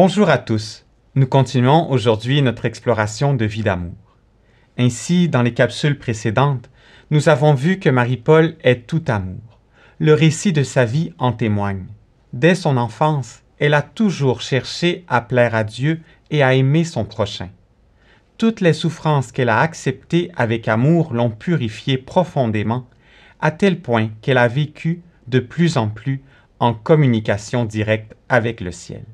Bonjour à tous. Nous continuons aujourd'hui notre exploration de vie d'amour. Ainsi, dans les capsules précédentes, nous avons vu que Marie-Paul est tout amour. Le récit de sa vie en témoigne. Dès son enfance, elle a toujours cherché à plaire à Dieu et à aimer son prochain. Toutes les souffrances qu'elle a acceptées avec amour l'ont purifiée profondément, à tel point qu'elle a vécu de plus en plus en communication directe avec le ciel.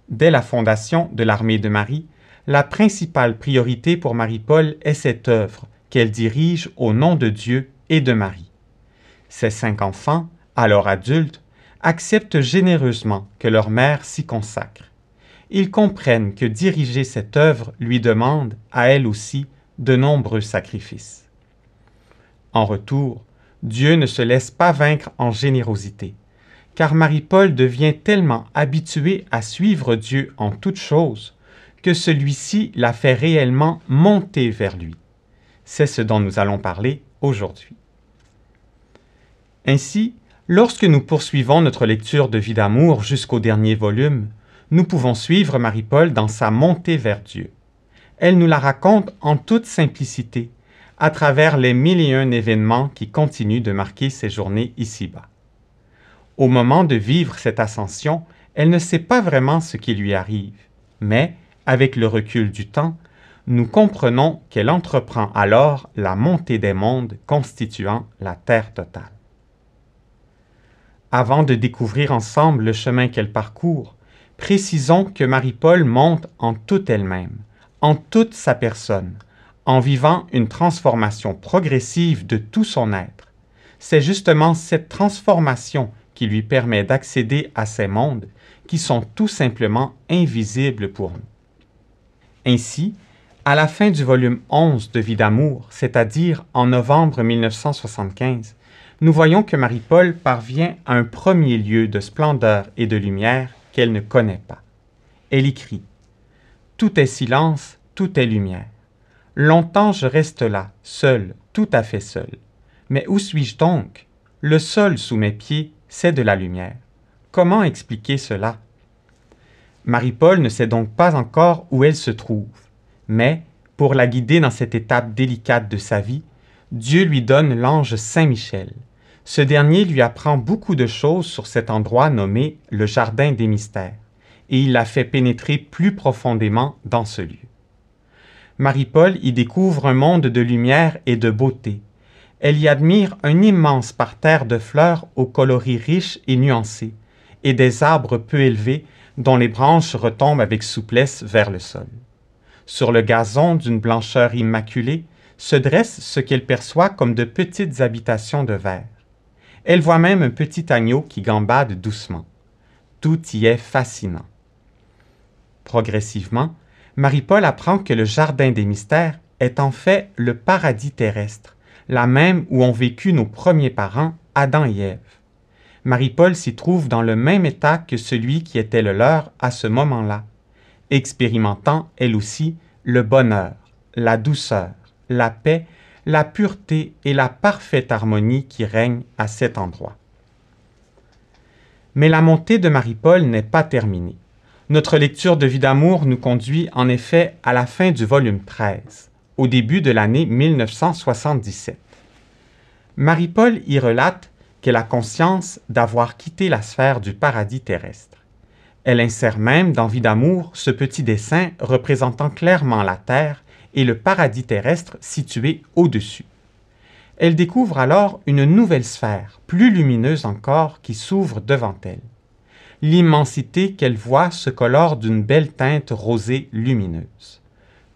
Dès la fondation de l'Armée de Marie, la principale priorité pour Marie-Paul est cette œuvre qu'elle dirige au nom de Dieu et de Marie. Ses 5 enfants, alors adultes, acceptent généreusement que leur mère s'y consacre. Ils comprennent que diriger cette œuvre lui demande, à elle aussi, de nombreux sacrifices. En retour, Dieu ne se laisse pas vaincre en générosité, car Marie-Paul devient tellement habituée à suivre Dieu en toutes choses que celui-ci la fait réellement monter vers lui. C'est ce dont nous allons parler aujourd'hui. Ainsi, lorsque nous poursuivons notre lecture de Vie d'amour jusqu'au dernier volume, nous pouvons suivre Marie-Paul dans sa montée vers Dieu. Elle nous la raconte en toute simplicité, à travers les 1001 événements qui continuent de marquer ses journées ici-bas. Au moment de vivre cette ascension, elle ne sait pas vraiment ce qui lui arrive, mais, avec le recul du temps, nous comprenons qu'elle entreprend alors la montée des mondes constituant la Terre totale. Avant de découvrir ensemble le chemin qu'elle parcourt, précisons que Marie-Paul monte en toute elle-même, en toute sa personne, en vivant une transformation progressive de tout son être. C'est justement cette transformation qui lui permet d'accéder à ces mondes qui sont tout simplement invisibles pour nous. Ainsi, à la fin du volume 11 de Vie d'amour, c'est-à-dire en novembre 1975, nous voyons que Marie-Paul parvient à un premier lieu de splendeur et de lumière qu'elle ne connaît pas. Elle écrit « Tout est silence, tout est lumière. Longtemps je reste là, seul, tout à fait seul. Mais où suis-je donc? Le sol sous mes pieds, c'est de la lumière. Comment expliquer cela? » Marie-Paul ne sait donc pas encore où elle se trouve, mais, pour la guider dans cette étape délicate de sa vie, Dieu lui donne l'ange Saint-Michel. Ce dernier lui apprend beaucoup de choses sur cet endroit nommé le Jardin des Mystères, et il la fait pénétrer plus profondément dans ce lieu. Marie-Paul y découvre un monde de lumière et de beauté. Elle y admire un immense parterre de fleurs aux coloris riches et nuancés, et des arbres peu élevés dont les branches retombent avec souplesse vers le sol. Sur le gazon d'une blancheur immaculée se dressent ce qu'elle perçoit comme de petites habitations de verre. Elle voit même un petit agneau qui gambade doucement. Tout y est fascinant. Progressivement, Marie-Paul apprend que le Jardin des Mystères est en fait le paradis terrestre, la même où ont vécu nos premiers parents, Adam et Ève. Marie-Paul s'y trouve dans le même état que celui qui était le leur à ce moment-là, expérimentant, elle aussi, le bonheur, la douceur, la paix, la pureté et la parfaite harmonie qui règnent à cet endroit. Mais la montée de Marie-Paul n'est pas terminée. Notre lecture de Vie d'amour nous conduit en effet à la fin du volume 13, au début de l'année 1977. Marie-Paul y relate qu'elle a conscience d'avoir quitté la sphère du paradis terrestre. Elle insère même dans Vie d'amour ce petit dessin représentant clairement la Terre et le paradis terrestre situé au-dessus. Elle découvre alors une nouvelle sphère, plus lumineuse encore, qui s'ouvre devant elle. L'immensité qu'elle voit se colore d'une belle teinte rosée lumineuse.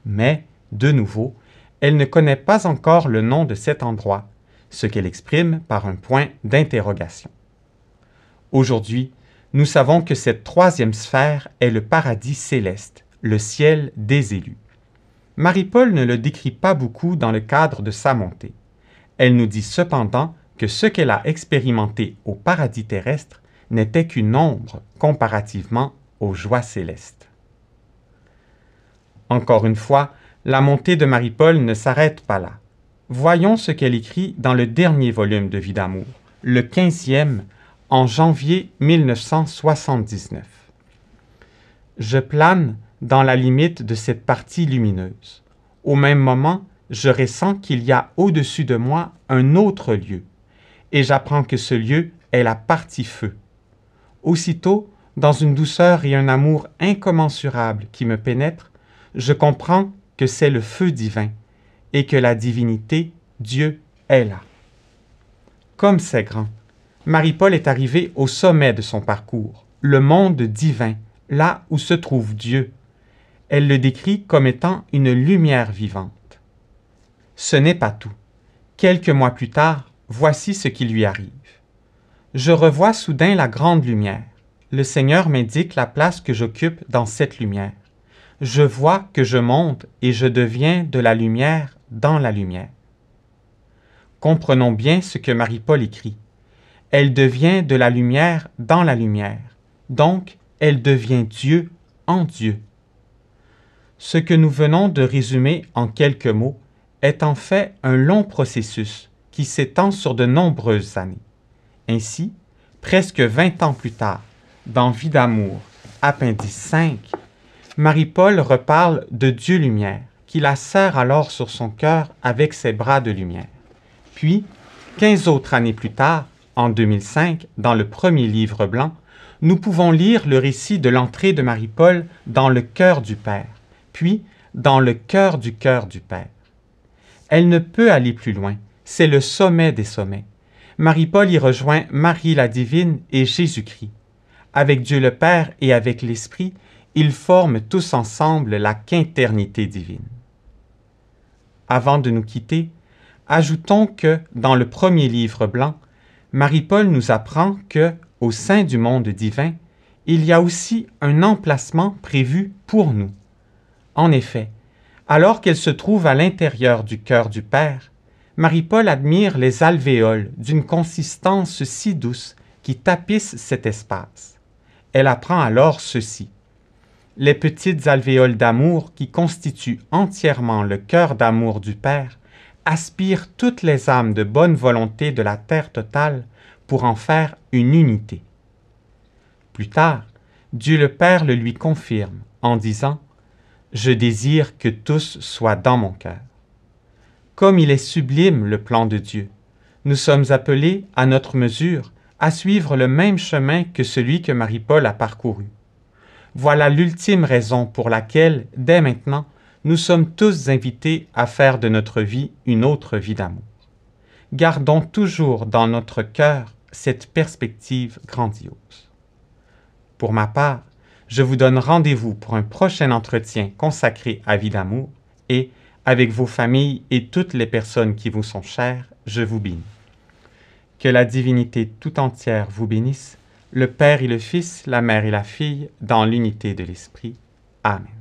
Mais, de nouveau, elle ne connaît pas encore le nom de cet endroit, ce qu'elle exprime par un point d'interrogation. Aujourd'hui, nous savons que cette troisième sphère est le paradis céleste, le ciel des élus. Marie-Paul ne le décrit pas beaucoup dans le cadre de sa montée. Elle nous dit cependant que ce qu'elle a expérimenté au paradis terrestre n'était qu'une ombre comparativement aux joies célestes. Encore une fois, la montée de Marie-Paul ne s'arrête pas là. Voyons ce qu'elle écrit dans le dernier volume de Vie d'amour, le 15e, en janvier 1979. Je plane dans la limite de cette partie lumineuse. Au même moment, je ressens qu'il y a au-dessus de moi un autre lieu, et j'apprends que ce lieu est la partie feu. Aussitôt, dans une douceur et un amour incommensurables qui me pénètrent, je comprends que c'est le feu divin et que la divinité, Dieu, est là. Comme c'est grand, Marie-Paul est arrivée au sommet de son parcours, le monde divin, là où se trouve Dieu. Elle le décrit comme étant une lumière vivante. Ce n'est pas tout. Quelques mois plus tard, voici ce qui lui arrive. Je revois soudain la grande lumière. Le Seigneur m'indique la place que j'occupe dans cette lumière. Je vois que je monte et je deviens de la lumière dans la lumière. Comprenons bien ce que Marie-Paul écrit. Elle devient de la lumière dans la lumière. Donc, elle devient Dieu en Dieu. Ce que nous venons de résumer en quelques mots est en fait un long processus qui s'étend sur de nombreuses années. Ainsi, presque 20 ans plus tard, dans Vie d'amour, appendice 5, Marie-Paul reparle de Dieu lumière, qui la serre alors sur son cœur avec ses bras de lumière. Puis, 15 autres années plus tard, en 2005, dans le premier livre blanc, nous pouvons lire le récit de l'entrée de Marie-Paul dans le cœur du Père, puis dans le cœur du Père. Elle ne peut aller plus loin, c'est le sommet des sommets. Marie-Paul y rejoint Marie la divine et Jésus-Christ. Avec Dieu le Père et avec l'Esprit, ils forment tous ensemble la quinternité divine. Avant de nous quitter, ajoutons que, dans le premier livre blanc, Marie-Paul nous apprend que, au sein du monde divin, il y a aussi un emplacement prévu pour nous. En effet, alors qu'elle se trouve à l'intérieur du cœur du Père, Marie-Paul admire les alvéoles d'une consistance si douce qui tapissent cet espace. Elle apprend alors ceci. Les petites alvéoles d'amour qui constituent entièrement le cœur d'amour du Père aspirent toutes les âmes de bonne volonté de la terre totale pour en faire une unité. Plus tard, Dieu le Père le lui confirme en disant « Je désire que tous soient dans mon cœur ». Comme il est sublime le plan de Dieu, nous sommes appelés, à notre mesure, à suivre le même chemin que celui que Marie-Paul a parcouru. Voilà l'ultime raison pour laquelle, dès maintenant, nous sommes tous invités à faire de notre vie une autre vie d'amour. Gardons toujours dans notre cœur cette perspective grandiose. Pour ma part, je vous donne rendez-vous pour un prochain entretien consacré à Vie d'amour et, avec vos familles et toutes les personnes qui vous sont chères, je vous bénis. Que la divinité tout entière vous bénisse, le Père et le Fils, la Mère et la Fille, dans l'unité de l'Esprit. Amen.